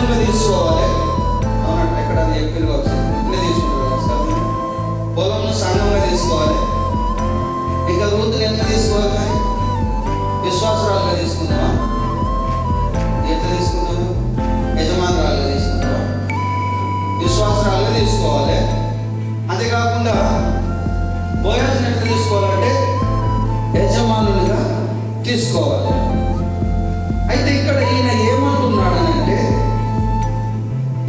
సంఘంగా తీసుకోవాలి. అవునంటే ఎక్కడ చెప్పిన ఇట్లే తీసుకుంటారు కదా. పొలంను సంఘంగా తీసుకోవాలి. ఇంకా వృద్ధులు ఎంత తీసుకోవాలి? కానీ విశ్వాసరాలుగా తీసుకుందామా? ఎట్లా తీసుకుందాము? యజమానురాలుగా తీసుకుందామా? విశ్వాసరాలుగా తీసుకోవాలి. అంతేకాకుండా బోయాజుని ఎట్లా తీసుకోవాలంటే యజమానులుగా తీసుకోవాలి. అయితే ఇక్కడ ఈయన ఏమంటున్నాడనంటే,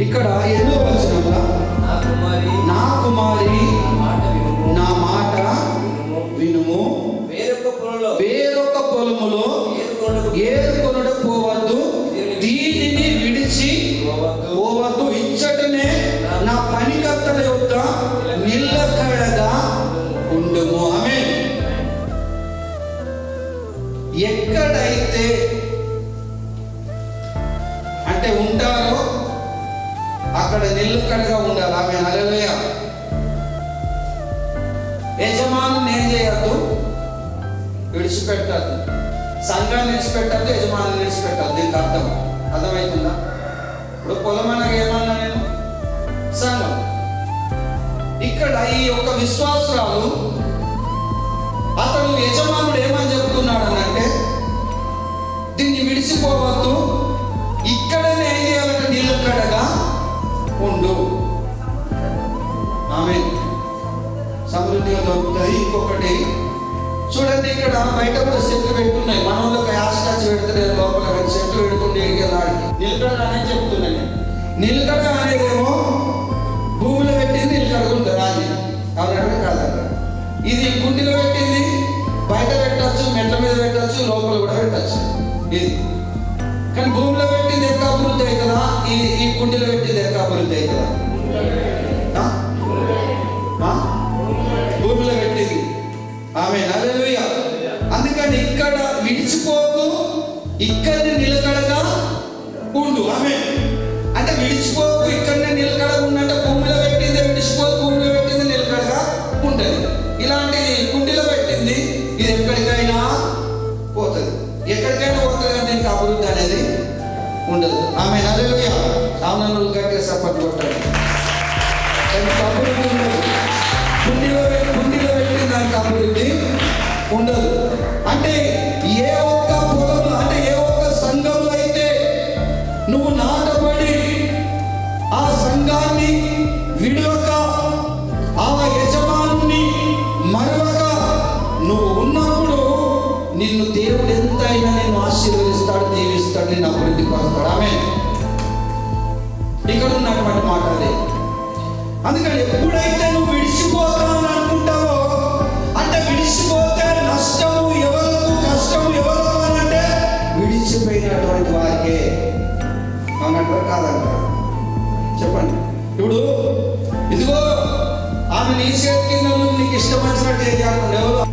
ఇక్కడ 8వ వచనంలో నా కుమారి నా మాట వినుము, వేరొక పొలములో ఏరుకొనుట పోవద్దు, దీనిని విడిచి పోవద్దు, ఇచ్చటనే నా పనికత్తల యొక్క నిలకడగా ఉండుము. ఆమేన్. ఎక్కడైతే అంటే ఉంటారో అక్కడ నిలకడగా ఉండాలి. ఆమె హల్లెలూయా. యజమానుని ఏం చేయొద్దు? విడిచిపెట్టద్దు. సంఘాన్ని విడిచిపెట్టద్దు, యజమానుని విడిచిపెట్టద్దు. దీనికి అర్థమవుతుందా? ఇప్పుడు పొలం అనగా ఏమన్నా నేను? సంఘం. ఇక్కడ ఈ యొక్క విశ్వాసురాలు అతడు యజమానుడు ఏమని చెప్తున్నాడు అనంటే, దీన్ని విడిచిపోవద్దు, ఇక్కడనే ఏం చేయాలంటే నిలకడగా ఉండు. ఆమేన్. సమృద్ధిగా దొరుకుతుంది. ఇంకొకటి చూడండి, ఇక్కడ బయట కూడా చెట్లు పెట్టున్నాయి. మన వాళ్ళకి యాస్టాచ్ పెడితే లోపల చెట్లు పెడుతుండే నిలకడ అనేది చెప్తున్నాయి. నిలకడ అనేదేమో భూమిలో పెట్టింది నిలకడ ఉంటుంది. రాజీ అవునంటే కాదంట. ఇది కుండీలో పెట్టింది బయట పెట్టచ్చు, మెట్ల మీద పెట్టచ్చు, లోపల కూడా పెట్టచ్చు. ఇది కానీ భూమిలో పెట్టింది ఎక్క అభివృద్ధి అవుతుందా? ఈ కుండీలో పెట్టింది ఎక్క అభివృద్ధి అవుతుందా? భూమిలో పెట్టింది. ఆమేన్. హల్లెలూయా. అందుకని ఇక్కడ విడిచిపోకు, ఇక్కడనే నిలకడగా ఉండు. ఆమేన్. అంటే విడిచిపోకు, ఇక్కడనే నిలకడగా ఉండంటే భూమిలో పెట్టింది విడిచిపోకు, భూమిలో పెట్టింది నిలకడగా ఉంటుంది. ఇలాంటి కుండీలో పెట్టింది ఇది ఎక్కడికైనా పోతుంది, ఎక్కడికైనా పోతుంది. కానీ దీనికి అభివృద్ధి అనేది ఉండదు. ఆమేన్. హల్లెలూయా. సామాన్యులు గట్టిగా సపోర్ట్ కొట్టాలి. అభివృద్ధి ఉండదు. కుండీలో పెట్టి దానికి అభివృద్ధి ఉండదు. అంటే ఏ ఒక్క పొలంలో, అంటే ఏ ఒక్క సంఘంలో అయితే నువ్వు నాటబడి ఆ సంఘాన్ని విడవక, ఆ యజమానుని మరవక నువ్వు ఉన్నప్పుడు నిన్ను దేవుడు ఎంతైనా నేను ఆశీర్వదిస్తాడు, దీవిస్తాడు, నేను అభివృద్ధి పరుస్తాడు. ఆమేన్. ఇక్కడ ఉన్నటువంటి మాట అదే. అందుకని ఎప్పుడైతే నువ్వు విడిచిపోతావని అనుకుంటావో, అంటే విడిచిపోతే నష్టము ఎవరికి, కష్టము ఎవరికి అని అంటే విడిచిపోయినటువంటి వారికే. అన్నట్టు కాదంట. చెప్పండి. ఇప్పుడు ఇదిగో ఆమె నీ చేతి కింద నీకు ఇష్టం వచ్చినట్టు ఏం చేయాలి? ఎవరు